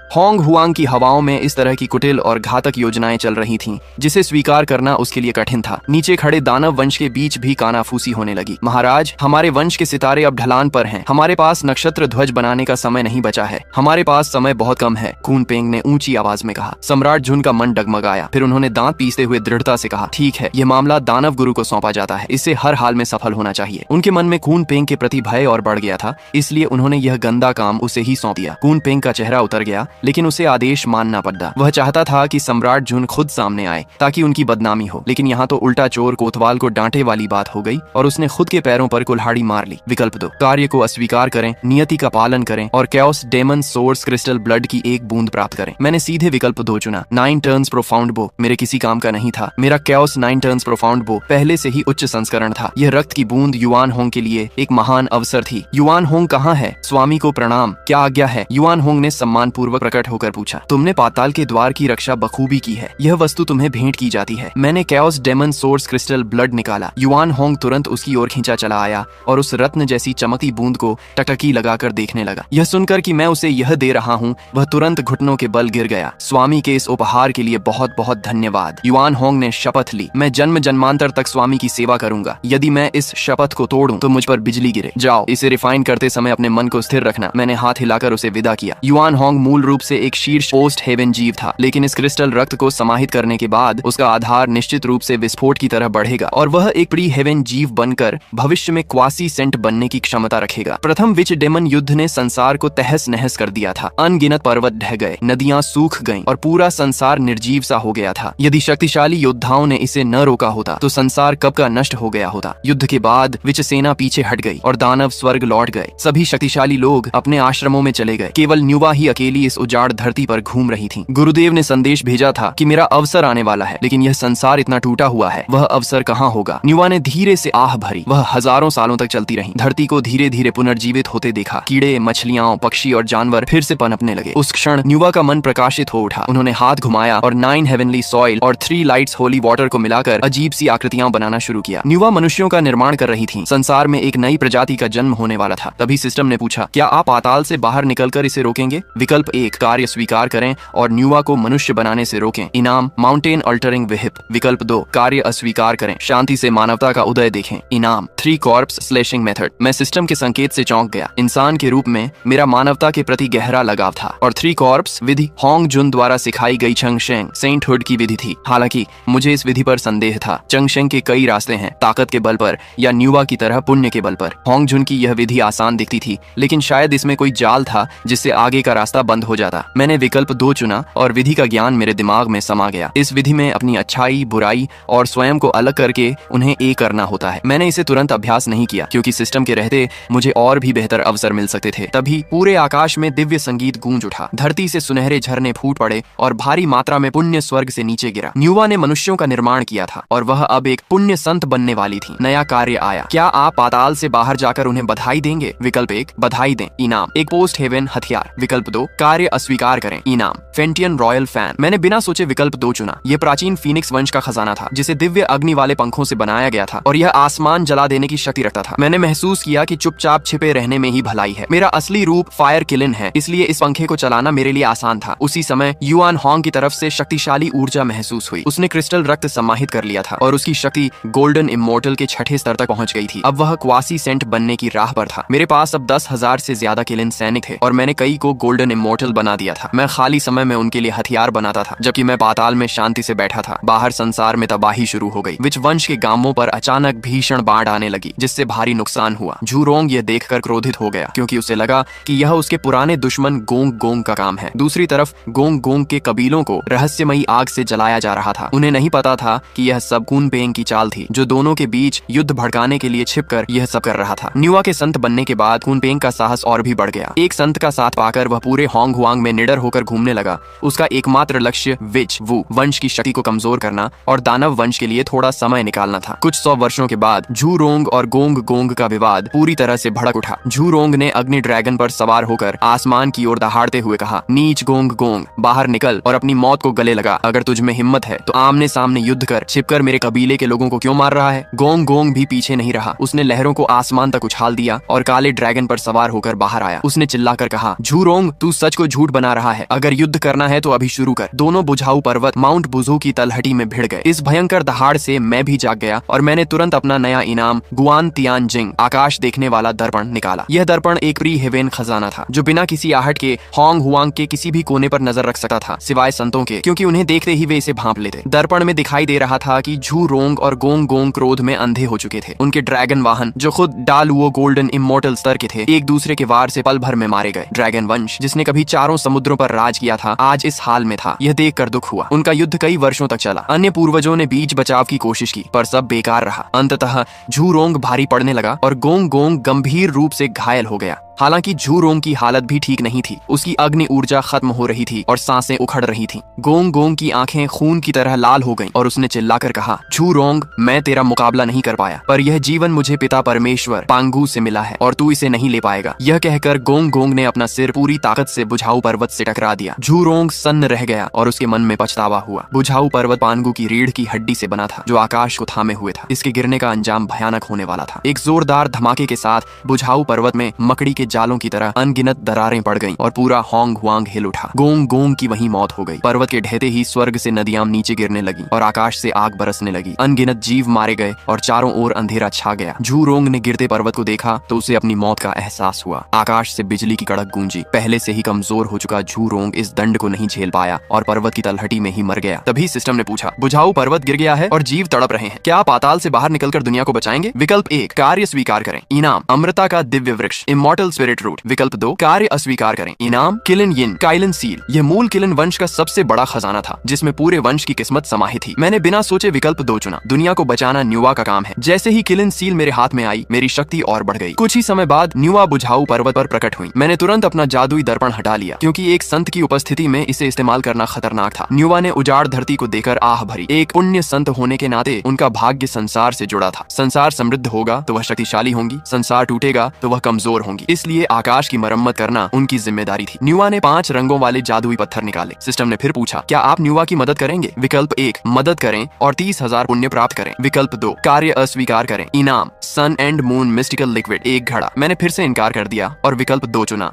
होंग हुआंग की हवाओं में इस तरह की कुटिल और घातक योजनाएं चल रही थीं, जिसे स्वीकार करना उसके लिए कठिन था। नीचे खड़े दानव वंश के बीच भी कानाफूसी होने लगी। महाराज, हमारे वंश के सितारे अब ढलान पर हैं। हमारे पास नक्षत्र ध्वज बनाने का समय नहीं बचा है। हमारे पास समय बहुत कम है, कुनपेंग ने ऊंची आवाज में कहा। सम्राट झुन का मन डगमगाया। फिर उन्होंने दांत पीसते हुए दृढ़ता से कहा, ठीक है, ये मामला दानव गुरु को सौंपा जाता है। इसे हर हाल में सफल होना चाहिए। उनके मन में कुनपेंग के प्रति भय और बढ़ गया था, इसलिए उन्होंने यह गंदा काम उसे ही सौंप दिया। कुनपेंग का चेहरा उतर गया, लेकिन उसे आदेश मानना पड़ा। वह चाहता था कि सम्राट झुन खुद सामने आए ताकि उनकी बदनामी हो, लेकिन यहाँ तो उल्टा चोर कोतवाल को डांटे वाली बात हो गई और उसने खुद के पैरों पर कुल्हाड़ी मार ली। विकल्प दो, कार्य को अस्वीकार करें, नियति का पालन करें और chaos demon source crystal blood की एक बूंद प्राप्त करें। मैंने सीधे विकल्प 2 चुना। 9 टर्न्स प्रोफाउंड बो मेरे किसी काम का नहीं था। मेरा कैओस 9 टर्न्स प्रोफाउंड बो पहले से ही उच्च संस्करण था। यह रक्त की बूंद युआन होंग के लिए एक महान अवसर थी। युआन होंग कहाँ है? स्वामी को प्रणाम, क्या आज्ञा है? युआन होंग ने सम्मान पूर्वक प्रकट होकर पूछा, तुमने पाताल के द्वार की रक्षा बखूबी की है, यह वस्तु तुम्हें भेंट की जाती है। मैंने chaos demon source crystal blood निकाला। युआन होंग तुरंत उसकी ओर खींचा चला आया और उस रत्न जैसी चमकती बूंद को टकटकी लगाकर देखने लगा। यह सुनकर कि मैं उसे यह दे रहा हूँ, वह तुरंत घुटनों के बल गिर गया। स्वामी के इस उपहार के लिए बहुत बहुत धन्यवाद। युआन होंग ने शपथ ली, मैं जन्म जन्मांतर तक स्वामी की सेवा करूंगा। यदि मैं इस शपथ को तोड़ूं तो मुझ पर बिजली गिरे। जाओ, इसे रिफाइन करते समय अपने मन को स्थिर रखना। मैंने हाथ हिलाकर उसे विदा किया। युआन होंग मूल रूप से एक शीर्ष पोस्ट हेवन जीव था, लेकिन इस क्रिस्टल रक्त को समाहित करने के बाद उसका आधार निश्चित रूप से विस्फोट की तरह बढ़ेगा और वह एक प्री हेवन जीव बनकर भविष्य में क्वासी सेंट बनने की क्षमता रखेगा। प्रथम विच डेमन युद्ध ने संसार को तहस नहस कर दिया था। अनगिनत पर्वत ढह गए, नदियां सूख गईं और पूरा संसार निर्जीव सा हो गया था। यदि शक्तिशाली योद्धाओं ने इसे न रोका होता तो संसार कब का नष्ट हो गया होता। युद्ध के बाद विच सेना पीछे हट गई और दानव स्वर्ग लौट गए। सभी शक्तिशाली लोग अपने आश्रमों में चले गए। केवल न्यूवा ही अकेली इस उजाड़ धरती पर घूम रही थी। गुरुदेव ने संदेश भेजा था कि मेरा अवसर आने वाला है, लेकिन यह संसार इतना टूटा हुआ है, वह अवसर कहाँ होगा। न्यूवा ने धीरे से आह भरी। वह हजारों सालों तक चलती रही। धरती को धीरे धीरे पुनर्जीवित होते देखा। कीड़े, मछलियां, पक्षी और जानवर फिर से पनपने लगे। उस क्षण न्यूवा का मन प्रकाशित हो उठा। उन्होंने हाथ घुमाया और 9 हेवनली सॉइल और 3 लाइट्स होली वाटर को मिलाकर अजीब सी आकृतियां बनाना शुरू किया। न्यूवा मनुष्यों का निर्माण कर रही थी। संसार में एक नई प्रजाति का जन्म होने वाला था। तभी सिस्टम ने पूछा, क्या आप पाताल से बाहर निकलकर इसे रोकेंगे? विकल्प 1, कार्य स्वीकार करें और न्यूवा को मनुष्य बनाने से रोकें। इनाम, माउंटेन अल्टरिंग विहिप। विकल्प 2, कार्य अस्वीकार करें, शांति से मानवता का उदय देखें। इनाम, 3 कॉर्प्स स्लैशिंग मेथड। मैं सिस्टम के संकेत से चौंक गया। इंसान के रूप में मेरा मानवता के प्रति गहरा लगाव था और 3 कॉर्प्स विधि होंग जुन द्वारा सिखाई गई चंगशेंग सेंटहुड की विधि थी। हालांकि मुझे इस विधि पर संदेह था। चंगशेंग के कई रास्ते हैं, ताकत के बल पर या न्यूवा की तरह पुण्य के बल पर। होंग जुन की यह विधि आसान दिखती थी, लेकिन शायद इसमें कोई जाल था जिससे आगे का रास्ता बंद हो जाता। मैंने विकल्प 2 चुना और विधि का ज्ञान मेरे दिमाग में समा गया। इस विधि में अपनी अच्छाई, बुराई और स्वयं को अलग करके उन्हें एक करना होता है। मैंने इसे तुरंत अभ्यास नहीं किया, क्योंकि सिस्टम के रहते मुझे और भी बेहतर अवसर मिल सकते थे। तभी पूरे आकाश में दिव्य संगीत गूंज उठा। धरती से सुनहरे झरने फूट पड़े और भारी मात्रा में पुण्य स्वर्ग से नीचे गिरा। न्यूवा ने मनुष्यों का निर्माण किया था और वह अब एक पुण्य संत बनने वाली थी। नया कार्य आया। क्या आप पाताल से बाहर जाकर उन्हें बधाई देंगे? विकल्प 1, बधाई दें। इनाम, एक पोस्ट हेवन हथियार। विकल्प 2, कार्य अस्वीकार करें। इनाम, फेंटियन रॉयल फैन। मैंने बिना सोचे विकल्प 2 चुना। यह प्राचीन फीनिक्स वंश का खजाना था, जिसे दिव्य अग्नि वाले पंखों से बनाया गया था और यह आसमान जला देने की शक्ति रखता था। मैंने महसूस किया कि चुपचाप छिपे रहने में ही भलाई है। मेरा असली रूप फायर किलिन है, इसलिए इस पंखे को चलाना मेरे लिए आसान था। उसी समय युआन होंग की तरफ से शक्तिशाली ऊर्जा महसूस हुई। उसने क्रिस्टल रक्त समाहित कर लिया था और उसकी शक्ति गोल्डन इमोर्टल के 6ठे स्तर तक पहुंच गई थी। अब वह क्वासी सेंट बनने की राह पर था। मेरे पास अब 10,000 से ज्यादा किलिन सैनिक थे और मैंने कई को गोल्डन इमोर्टल बना दिया था। मैं खाली समय में उनके लिए हथियार बनाता था, जबकि मैं पाताल में शांति से बैठा था। बाहर संसार में तबाही शुरू हो गई। विच वंश के गांवों पर अचानक भीषण बाढ़ आने लगी, जिससे भारी नुकसान हुआ। झूरोंग यह देखकर क्रोधित हो गया, क्योंकि उसे लगा कि यह उसके पुराने दुश्मन गोंग गोंग का काम है। दूसरी तरफ गोंग गोंग के कबीलों को रहस्यमयी आग से जलाया जा रहा था। उन्हें नहीं पता था कि यह सब कुनपेंग की चाल थी, जो दोनों के बीच युद्ध भड़काने के लिए छिपकर यह सब कर रहा था। न्यूवा के संत बनने के बाद कुनपेंग का साहस और भी बढ़ गया। एक संत का साथ पाकर वह पूरे होंग हुआंग में निडर होकर घूमने लगा। उसका एकमात्र लक्ष्य विच वू वंश की शक्ति को कमजोर करना और दानव वंश के लिए थोड़ा समय निकालना था। कुछ 100 वर्षों के बाद झूरोंग और गोंग गोंग का विवाद पूरी तरह से भड़क उठा। झूरोंग ने अग्नि ड्रैगन पर सवार होकर आसमान की ओर दहाड़ते हुए कहा, नीच गोंग गोंग, बाहर निकल और अपनी मौत को गले लगा। अगर तुझ में हिम्मत है तो आमने सामने युद्ध कर। छिपकर मेरे कबीले के लोगों को क्यों मार रहा है? गोंग गोंग भी पीछे नहीं रहा। उसने लहरों को आसमान तक उछाल दिया और काले ड्रैगन पर सवार होकर बाहर आया। उसने चिल्लाकर कहा, झूरोंग, तू सच को झूठ बना रहा है। अगर युद्ध करना है तो अभी शुरू कर। दोनों बुझाऊ पर्वत माउंट बुजू की तलहटी में भिड़ गए। इस भयंकर दहाड़ से मैं भी जाग गया और मैंने तुरंत अपना नया इनाम गुआन तियान जिंग आकाश देखने वाला दर्पण निकाला। यह दर्पण एक प्री हेवन खजाना था, जो बिना किसी आहट के होंग हुआंग के किसी भी कोने पर नजर रख सकता था, सिवाय संतों के, क्योंकि उन्हें देखते ही वे इसे भांप लेते। दर्पण में दिखाई दे रहा था कि झूरोंग और गोंग गोंग क्रोध में अंधे हो चुके थे। उनके ड्रैगन वाहन, जो खुद डालुओ गोल्डन इमोर्टल स्तर के थे, एक दूसरे के वार से पल भर में मारे गए। ड्रैगन वंश, जिसने कभी चारों समुद्रों पर राज किया था, आज इस हाल में था। यह देखकर दुख हुआ। उनका युद्ध कई वर्षों तक चला। अन्य पूर्वजों ने बीच बचाव की कोशिश की, पर सब बेकार रहा। अंततः झूरोंग भारी पड़ने लगा और गोंग गोंग गंभीर रूप से घायल हो गया। हालांकि झूरोंग की हालत भी ठीक नहीं थी। उसकी अग्नि ऊर्जा खत्म हो रही थी और सांसें उखड़ रही थीं। गोंग गोंग की आंखें खून की तरह लाल हो गईं और उसने चिल्लाकर कहा, झूरोंग, मैं तेरा मुकाबला नहीं कर पाया, पर यह जीवन मुझे पिता परमेश्वर पांगू से मिला है और तू इसे नहीं ले पाएगा। यह कहकर गोंग गोंग ने अपना सिर पूरी ताकत से बुझाऊ पर्वत से टकरा दिया। झूरोंग सन्न रह गया और उसके मन में पछतावा हुआ। बुझाऊ पर्वत पांगू की रीढ़ की हड्डी से बना था जो आकाश को थामे हुए था। इसके गिरने का अंजाम भयानक होने वाला था। एक जोरदार धमाके के साथ बुझाऊ पर्वत में मकड़ी के जालों की तरह अनगिनत दरारें पड़ गईं और पूरा होंग हुआंग हिल उठा। गोंग गोंग की वहीं मौत हो गई। पर्वत के ढहते ही स्वर्ग से नदियां नीचे गिरने लगी और आकाश से आग बरसने लगी। अनगिनत जीव मारे गए और चारों ओर अंधेरा छा गया। झूरोंग ने गिरते पर्वत को देखा तो उसे अपनी मौत का एहसास हुआ। आकाश से बिजली की कड़क गूंजी। पहले से ही कमजोर हो चुका झूरोंग इस दंड को नहीं झेल पाया और पर्वत की तलहटी में ही मर गया। तभी सिस्टम ने पूछा, बुझाऊ पर्वत गिर गया है और जीव तड़प रहे हैं, क्या आप पाताल से बाहर निकलकर दुनिया को बचाएंगे? विकल्प 1, कार्य स्वीकार करें, इनाम अमृता का दिव्य वृक्ष, इमॉर्टल स्पिरिट रूट। विकल्प 2, कार्य अस्वीकार करें, इनाम किलिन यिन काइलन सील। यह मूल किलिन वंश का सबसे बड़ा खजाना था जिसमें पूरे वंश की किस्मत समाहित थी। मैंने बिना सोचे विकल्प 2 चुना। दुनिया को बचाना न्यूवा का काम है। जैसे ही किलिन सील मेरे हाथ में आई, मेरी शक्ति और बढ़ गई। कुछ ही समय बाद न्यूवा बुझाऊ पर्वत पर प्रकट हुई। मैंने तुरंत अपना जादुई दर्पण हटा लिया क्योंकि एक संत की उपस्थिति में इसे इस्तेमाल करना खतरनाक था। न्यूवा ने उजाड़ धरती को देखकर आह भरी। एक पुण्य संत होने के नाते उनका भाग्य संसार से जुड़ा था। संसार समृद्ध होगा तो वह शक्तिशाली होंगी, संसार टूटेगा तो वह कमजोर होंगी। इसलिए आकाश की मरम्मत करना उनकी जिम्मेदारी थी। न्यूवा ने 5 रंगों वाले जादुई पत्थर निकाले। सिस्टम ने फिर पूछा, क्या आप न्यूवा की मदद करेंगे? विकल्प 1, मदद करें और 30,000 पुण्य प्राप्त करें। विकल्प 2, कार्य अस्वीकार करें, इनाम सन एंड मून मिस्टिकल लिक्विड 1 घड़ा। मैंने फिर से इनकार कर दिया और विकल्प 2 चुना।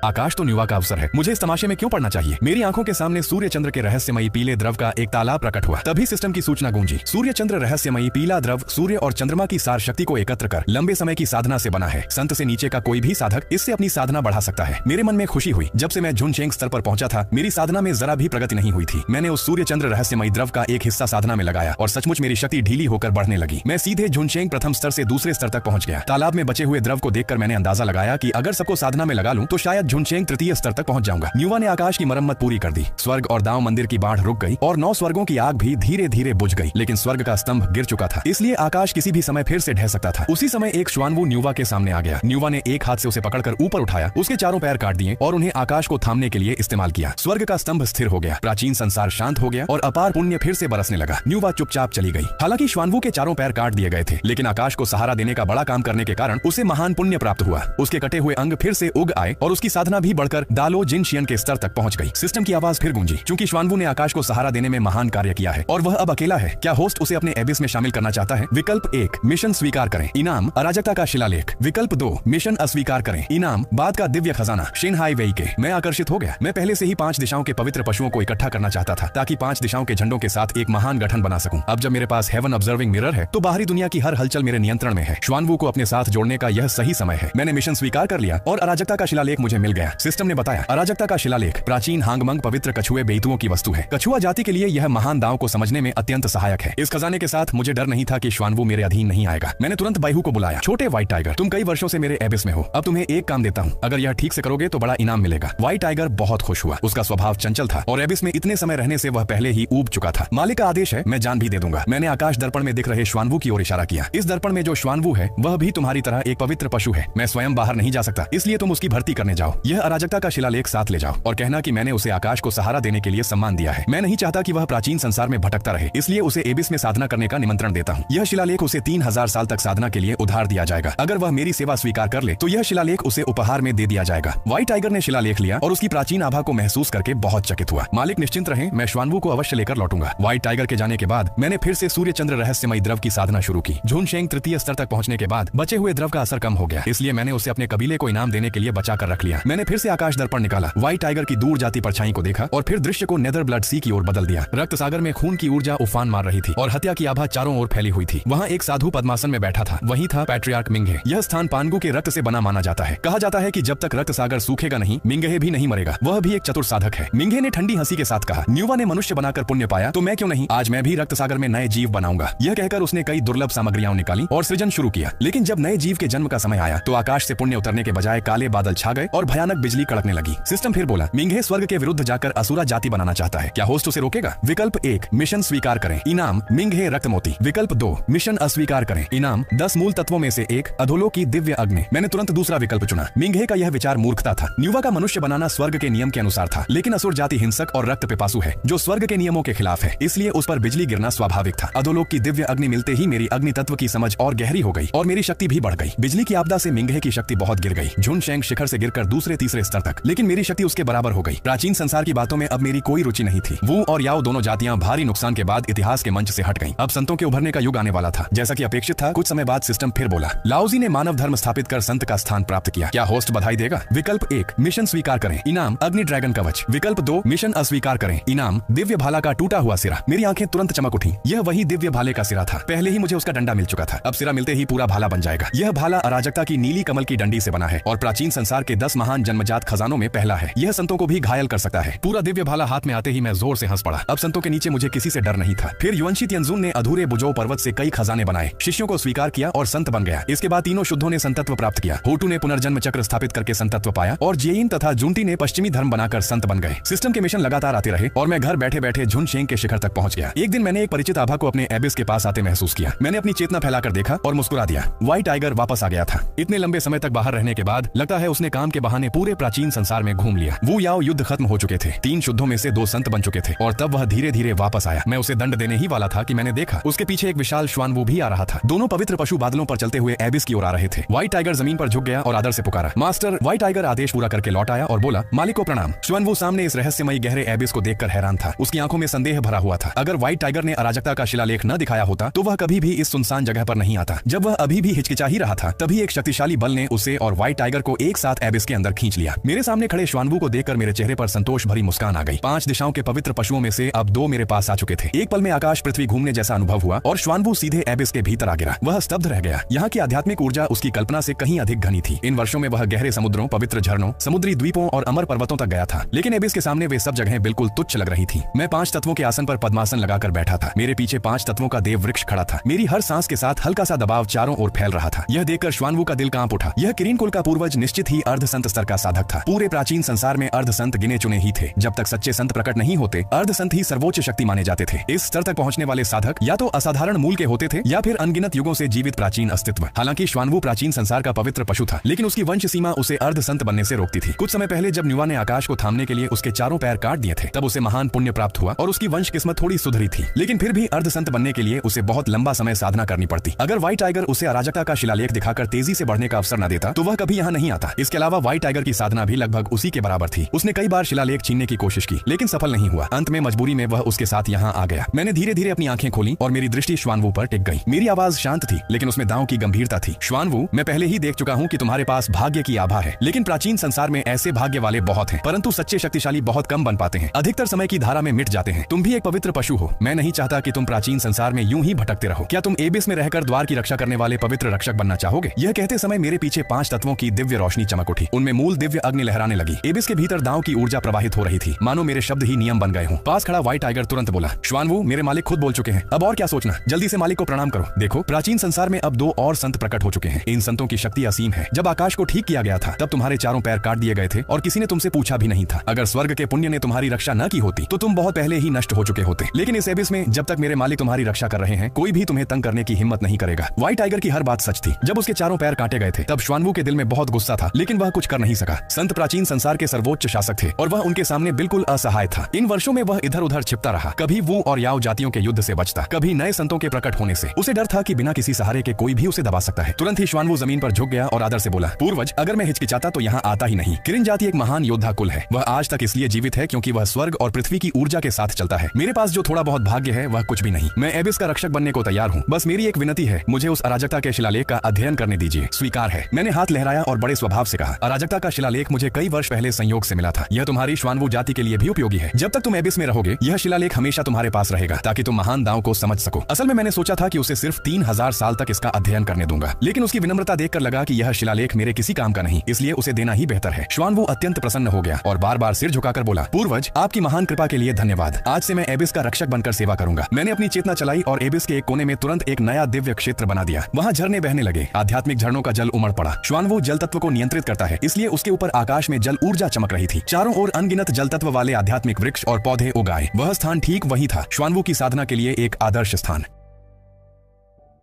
आकाश तो न्यूवा का अवसर है, मुझे इस तमाशे में क्यों पड़ना चाहिए? मेरी आंखों के सामने सूर्य चंद्र के रहस्यमयी पीले द्रव का एक तालाब प्रकट हुआ। तभी सिस्टम की सूचना गूंजी, सूर्य चंद्र रहस्यमयी पीला द्रव सूर्य और चंद्रमा की सार शक्ति को एकत्र कर लंबे समय की साधना से बना है। संत से नीचे का कोई भी साधक इससे अपनी साधना बढ़ा सकता है। मेरे मन में खुशी हुई। जब से मैं झुनचेंग स्तर पर पहुंचा था, मेरी साधना में जरा भी प्रगति नहीं हुई थी। मैंने उस सूर्य चंद्र रहस्यमयी द्रव का एक हिस्सा साधना में लगाया और सचमुच मेरी शक्ति ढीली होकर बढ़ने लगी। मैं सीधे झुनचेंग प्रथम स्तर से दूसरे स्तर तक पहुंच गया। तालाब में बचे हुए द्रव को देखकर मैंने अंदाजा लगाया कि अगर सबको साधना में लगा लूं तो शायद झुनचेंग तृतीय स्तर तक पहुंच जाऊंगा। न्यूवा ने आकाश की मरम्मत पूरी कर दी। स्वर्ग और दाव मंदिर की बाढ़ रुक गई और 9 स्वर्गों की आग भी धीरे धीरे बुझ गई। लेकिन स्वर्ग का स्तंभ गिर चुका था, इसलिए आकाश किसी भी समय फिर से ढह सकता था। उसी समय एक श्वानवू न्यूवा के सामने आ गया। न्यूवा ने एक हाथ से उसे पकड़कर ऊपर उठाया, उसके चारों पैर काट दिए और उन्हें आकाश को थामने के लिए इस्तेमाल किया। स्वर्ग का स्तंभ स्थिर हो गया, प्राचीन संसार शांत हो गया और अपार पुण्य फिर से बरसने लगा। न्यूवा चुपचाप चली गई। हालांकि श्वानवू के चारों पैर काट दिए गए थे, लेकिन आकाश को सहारा देने का बड़ा काम करने के कारण उसे महान पुण्य प्राप्त हुआ। उसके कटे हुए अंग फिर से उग आए और उसकी साधना भी बढ़कर दालो जिनशियन के स्तर तक पहुंच गई। सिस्टम की आवाज फिर गूंजी, क्योंकि श्वानवू ने आकाश को सहारा देने में महान कार्य किया है और वह अब अकेला है। क्या होस्ट उसे अपने एबिस में शामिल करना चाहता है? विकल्प 1, मिशन स्वीकार करें, इनाम अराजकता का शिलालेख। विकल्प 2, मिशन अस्वीकार करें, इनाम बाद का दिव्य खजाना शेनहाई वेई के। मैं आकर्षित हो गया। मैं पहले से ही 5 दिशाओं के पवित्र पशुओं को इकट्ठा करना चाहता था ताकि 5 दिशाओं के झंडों के साथ एक महान गठन बना सकूं। अब जब मेरे पास हेवन ऑब्जर्विंग मिरर है तो बाहरी दुनिया की हर हलचल मेरे नियंत्रण में है। श्वानवू को अपने साथ जोड़ने का यह सही समय है। मैंने मिशन स्वीकार कर लिया और अराजकता का शिलालेख मुझे मिल गया। सिस्टम ने बताया, अराजकता का शिलालेख प्राचीन हांगमंग पवित्र कछुए बेइतुओं की वस्तु है। कछुआ जाति के लिए यह महान दांव को समझने में अत्यंत सहायक है। इस खजाने के साथ मुझे डर नहीं था कि श्वानवू मेरे अधीन नहीं आएगा। मैंने तुरंत बाइहू को बुलाया। छोटे व्हाइट टाइगर, तुम कई वर्षों से मेरे एबिस में हो। अब तुम्हें एक काम देता हूँ, अगर यह ठीक से करोगे तो बड़ा इनाम मिलेगा। व्हाइट टाइगर बहुत खुश हुआ। उसका स्वभाव चंचल था और एबिस में इतने समय रहने से वह पहले ही ऊब चुका था। मालिक का आदेश है, मैं जान भी दे दूंगा। मैंने आकाश दर्पण में दिख रहे श्वानवू की ओर इशारा किया। इस दर्पण में जो श्वानवू है वह भी तुम्हारी तरह एक पवित्र पशु है। मैं स्वयं बाहर नहीं जा सकता, इसलिए तुम उसकी भर्ती करने जाओ। यह अराजकता का शिलालेख साथ ले जाओ और कहना कि मैंने उसे आकाश को सहारा देने के लिए सम्मान दिया है। मैं नहीं चाहता कि वह प्राचीन संसार में भटकता रहे, इसलिए उसे एबिस में साधना करने का निमंत्रण देता हूँ। यह शिलालेख उसे 3000 साल तक साधना के लिए उधार दिया जाएगा। अगर वह मेरी सेवा स्वीकार कर ले तो यह शिलालेख उसे उपहार में दे दिया जाएगा। व्हाइट टाइगर ने शिलालेख लिया और उसकी प्राचीन आभा को महसूस करके बहुत चकित हुआ। मालिक निश्चिंत रहें, मैं श्वानवू को अवश्य लेकर लौटूंगा। व्हाइट टाइगर के जाने के बाद मैंने फिर से सूर्य चंद्र रहस्यमयी द्रव की साधना शुरू की। झुनशेंग तृतीय स्तर तक पहुंचने के बाद बचे हुए द्रव का असर कम हो गया, इसलिए मैंने उसे अपने कबीले को इनाम देने के लिए बचा कर रख लिया। मैंने फिर से आकाश दर्पण निकाला, व्हाइट टाइगर की दूर जाती परछाई को देखा और फिर दृश्य को नेदर ब्लड सी की ओर बदल दिया। रक्त सागर में खून की ऊर्जा उफान मार रही थी और हत्या की आभा चारों ओर फैली हुई थी। वहाँ एक साधु पद्मासन में बैठा था, वही था पैट्रियार्क मिंगे। यह स्थान पांगू के रक्त से बना माना जाता है। कहा जाता है कि जब तक रक्त सागर सूखेगा नहीं, मिंगे भी नहीं मरेगा। वह भी एक चतुर साधक है। मिंगे ने ठंडी हंसी के साथ कहा, न्यूवा ने मनुष्य बनाकर पुण्य पाया तो मैं क्यों नहीं, आज मैं भी रक्त सागर में नए जीव बनाऊंगा। यह कहकर उसने कई दुर्लभ सामग्रियां निकाली और सृजन शुरू किया। लेकिन जब नए जीव के जन्म का समय आया तो आकाश से पुण्य उतरने के बजाय काले बादल छा गए और भयानक बिजली कड़कने लगी। सिस्टम फिर बोला, मिंघे स्वर्ग के विरुद्ध जाकर असुरा जाति बनाना चाहता है, क्या होस्ट उसे रोकेगा? विकल्प 1, मिशन स्वीकार करें, इनाम मिंघे रक्त मोती। विकल्प 2, मिशन अस्वीकार करें, इनाम 10 मूल तत्वों में से एक अधोलोक की दिव्य अग्नि। मैंने तुरंत दूसरा विकल्प चुना। मिंघे का यह विचार मूर्खता था। न्यूवा का मनुष्य बनाना स्वर्ग के नियम के अनुसार था, लेकिन असुर जाति हिंसक और रक्त पिपासु है, जो स्वर्ग के नियमों के खिलाफ है, इसलिए उस पर बिजली गिरना स्वाभाविक था। अधोलोक की दिव्य अग्नि मिलते ही मेरी अग्नि तत्व की समझ और गहरी हो गई और मेरी शक्ति भी बढ़ गई। बिजली की आपदा से मिंघे की शक्ति बहुत गिर गई, झुनशेंग शिखर से गिरकर दूसरे तीसरे स्तर तक, लेकिन मेरी शक्ति उसके बराबर हो गई। प्राचीन संसार की बातों में अब मेरी कोई रुचि नहीं थी। वू और याओ दोनों जातियां भारी नुकसान के बाद इतिहास के मंच से हट गईं। अब संतों के उभरने का युग आने वाला था, जैसा कि अपेक्षित था। कुछ समय बाद सिस्टम फिर बोला, लाओजी ने मानव धर्म स्थापित कर संत का स्थान प्राप्त किया, क्या होस्ट बधाई देगा? विकल्प 1, मिशन स्वीकार करें, इनाम अग्नि ड्रैगन कवच। विकल्प 2, मिशन अस्वीकार करें, इनाम दिव्य भाला का टूटा हुआ सिरा। मेरी आंखें तुरंत चमक उठी। यह वही दिव्य भाले का सिरा था। पहले ही मुझे उसका डंडा मिल चुका था, अब सिरा मिलते ही पूरा भाला बन जाएगा। यह भाला अराजकता की नीली कमल की डंडी से बना है और प्राचीन संसार के 10 महान जन्मजात खजानों में पहला है। यह संतों को भी घायल कर सकता है। पूरा दिव्य भाला हाथ में आते ही मैं जोर से हंस पड़ा। अब संतों के नीचे मुझे किसी से डर नहीं था। फिर युवंशी तियंजुन ने अधूरे बुजो पर्वत से कई खजाने बनाए, शिष्यों को स्वीकार किया और संत बन गया। इसके बाद तीनों शुद्धों ने संतत्व प्राप्त किया। होटू ने पुनर्जन्म चक्र स्थापित करके संतत्व पाया और जेइन तथा जुंटी ने पश्चिमी धर्म बनाकर संत बन गए। सिस्टम के मिशन लगातार आते रहे और मैं घर बैठे बैठे झुनशेंग के शिखर तक पहुंच गया। एक दिन मैंने एक परिचित आभा को अपने एबिस के पास आते महसूस किया। मैंने अपनी चेतना फैलाकर देखा और मुस्कुरा दिया। व्हाइट टाइगर वापस आ गया था। इतने लंबे समय तक बाहर रहने के बाद लगता है उसने काम के बहाने पूरे प्राचीन संसार में घूम लिया। वो याओ युद्ध खत्म हो चुके थे, 3 शुद्धों में से 2 संत बन चुके थे और तब वह धीरे धीरे वापस आया। मैं उसे दंड देने ही वाला था कि मैंने देखा उसके पीछे एक विशाल श्वानवू भी आ रहा था। दोनों पवित्र पशु बादलों पर चलते हुए एबिस की ओर आ रहे थे। व्हाइट टाइगर जमीन पर झुक गया और आदर से पुकारा, मास्टर। व्हाइट टाइगर आदेश पूरा करके लौट आया और बोला, मालिक को प्रणाम। श्वानवू सामने इस रहस्यमयी गहरे एबिस को देखकर हैरान था। उसकी आंखों में संदेह भरा हुआ था। अगर व्हाइट टाइगर ने अराजकता का शिलालेख न दिखाया होता तो वह कभी भी इस सुनसान जगह पर नहीं आता। जब वह अभी भी हिचकिचा ही रहा था, तभी एक शक्तिशाली बल ने उसे और व्हाइट टाइगर को एक साथ एबिस के अंदर खींच लिया। मेरे सामने खड़े श्वानवू को देखकर मेरे चेहरे पर संतोष भरी मुस्कान आ गई। 5 दिशाओं के पवित्र पशुओं में से अब 2 मेरे पास आ चुके थे। एक पल में आकाश पृथ्वी घूमने जैसा अनुभव हुआ और श्वानवू सीधे एबिस के भीतर आ गिरा। वह स्तब्ध रह गया। यहाँ की आध्यात्मिक ऊर्जा उसकी कल्पना से कहीं अधिक घनी थी। इन वर्षों में वह गहरे समुद्रों, पवित्र झरनों, समुद्री द्वीपों और अमर पर्वतों तक गया था, लेकिन एबिस के सामने वे सब जगहें बिल्कुल तुच्छ लग रही थी। मैं 5 तत्वों के आसन पर पद्मासन लगाकर बैठा था। मेरे पीछे 5 तत्वों का देव वृक्ष खड़ा था। मेरी हर सांस के साथ हल्का सा दबाव चारों ओर फैल रहा था। यह देखकर श्वानवू का दिल कांप उठा। यह किरीन कुल का पूर्वज निश्चित ही अर्ध संत स्तर का साधक था। पूरे प्राचीन संसार में अर्ध संत गिने चुने ही थे। जब तक सच्चे संत प्रकट नहीं होते, अर्ध संत ही सर्वोच्च शक्ति माने जाते थे। इस स्तर तक पहुंचने वाले साधक या तो असाधारण मूल के होते थे या फिर अनगिनत युगों से जीवित प्राचीन अस्तित्व। हालांकि श्वानवू प्राचीन संसार का पवित्र पशु था, लेकिन उसकी वंश सीमा उसे अर्ध संत बनने से रोकती थी। कुछ समय पहले जब न्यूवा ने आकाश को थामने के लिए उसके चारों पैर काट दिए थे, तब उसे महान पुण्य प्राप्त हुआ और उसकी वंश किस्मत थोड़ी सुधरी थी। लेकिन फिर भी अर्ध संत बनने के लिए उसे बहुत लंबा समय साधना करनी पड़ती। अगर व्हाइट टाइगर उसे अराजकता का शिलालेख दिखाकर तेजी से बढ़ने का अवसर न देता तो वह कभी यहाँ नहीं आता। इसके अलावा व्हाइट टाइगर की साधना भी लगभग उसी के बराबर थी। उसने कई बार शिलालेख छीनने की कोशिश की, लेकिन सफल नहीं हुआ। अंत में मजबूरी में वह उसके साथ यहाँ आ गया। मैंने धीरे धीरे अपनी आंखें खोली और मेरी दृष्टि श्वानवू पर टिक गई। मेरी आवाज शांत थी, लेकिन उसमें दांव की गंभीरता थी। श्वानवू, मैं पहले ही देख चुका हूँ कि तुम्हारे पास भाग्य की आभा है, लेकिन प्राचीन संसार में ऐसे भाग्य वाले बहुत हैं, परंतु सच्चे शक्तिशाली बहुत कम बन पाते हैं। अधिकतर समय की धारा में मिट जाते हैं। तुम भी एक पवित्र पशु हो। मैं नहीं चाहता कि तुम प्राचीन संसार में यूं ही भटकते रहो। क्या तुम एबिस में रहकर द्वार की रक्षा करने वाले पवित्र रक्षक बनना चाहोगे? यह कहते समय मेरे पीछे 5 तत्वों की दिव्य रोशनी चमक उठी। उनमें मूल दिव्य अग्नि लहराने लगी। एबिस के भीतर दांव की ऊर्जा प्रवाहित हो रही थी, मानो मेरे शब्द ही नियम बन गए हों। पास खड़ा व्हाइट टाइगर तुरंत बोला, श्वानवू, मेरे मालिक खुद बोल चुके हैं, अब और क्या सोचना? जल्दी से मालिक को प्रणाम करो। देखो, प्राचीन संसार में अब 2 और संत प्रकट हो चुके हैं। इन संतों की शक्ति असीम है। जब आकाश को ठीक किया गया था, तब तुम्हारे चारों पैर काट दिए गए थे और किसी ने तुमसे पूछा भी नहीं था। अगर स्वर्ग के पुण्य ने तुम्हारी रक्षा न की होती तो तुम बहुत पहले ही नष्ट हो चुके होते। लेकिन इस एबिस में जब तक मेरे मालिक तुम्हारी रक्षा कर रहे हैं, कोई भी तुम्हें तंग करने की हिम्मत नहीं करेगा। व्हाइट टाइगर की हर बात सच थी। जब उसके चारों पैर काटे गए थे, तब श्वानवू के दिल में बहुत गुस्सा था, लेकिन वह कुछ कर नहीं सका। संत प्राचीन संसार के सर्वोच्च शासक थे और वह उनके सामने बिल्कुल असहाय था। इन वर्षों में वह इधर उधर छिपता रहा। कभी वू और याओ जातियों के युद्ध से बचता, कभी नए संतों के प्रकट होने से। उसे डर था कि बिना किसी सहारे के कोई भी उसे दबा सकता है। तुरंत ही श्वानवू जमीन पर झुक गया और आदर से बोला, पूर्वज, अगर मैं हिचकिचाता तो यहाँ आता ही नहीं। किरिन जाति एक महान योद्धा कुल है। वह आज तक इसलिए जीवित है क्योंकि वह स्वर्ग और पृथ्वी की ऊर्जा के साथ चलता है। मेरे पास जो थोड़ा बहुत भाग्य है वह कुछ भी नहीं। मैं एबिस का रक्षक बनने को तैयार हूँ। बस मेरी एक विनती है, मुझे उस अराजकता के शिलालेख का अध्ययन करने दीजिए। स्वीकार है। मैंने हाथ लहराया और बड़े स्वभाव से कहा, अराजकता का शिलालेख मुझे कई वर्ष पहले संयोग से मिला था। यह तुम्हारी श्वानवू जाति के लिए भी उपयोगी है। जब तक तुम एबिस में रहोगे, यह शिलालेख हमेशा तुम्हारे पास रहेगा, ताकि तुम महान दांव को समझ सको। असल में मैंने सोचा था कि उसे सिर्फ 3000 साल तक इसका अध्ययन करने दूंगा, लेकिन उसकी विनम्रता देखकर लगा कि यह शिलालेख मेरे किसी काम का नहीं, इसलिए उसे देना ही बेहतर है। श्वानवू अत्यंत प्रसन्न हो गया और बार बार सिर झुकाकर बोला, पूर्वज, आपकी महान कृपा के लिए धन्यवाद। आज से मैं एबिस का रक्षक बनकर सेवा करूंगा। मैंने अपनी चेतना चलाई और एबिस के एक कोने में तुरंत एक नया दिव्य क्षेत्र बना दिया। वहाँ झरने बहने लगे। आध्यात्मिक झरनों का जल उमड़ पड़ा। श्वानवू जल तत्व को नियंत्रित करता है, इसलिए इसलिए उसके ऊपर आकाश में जल ऊर्जा चमक रही थी। चारों ओर अनगिनत जल तत्व वाले आध्यात्मिक वृक्ष और पौधे उगाए। वह स्थान ठीक वही था, श्वानवू की साधना के लिए एक आदर्श स्थान।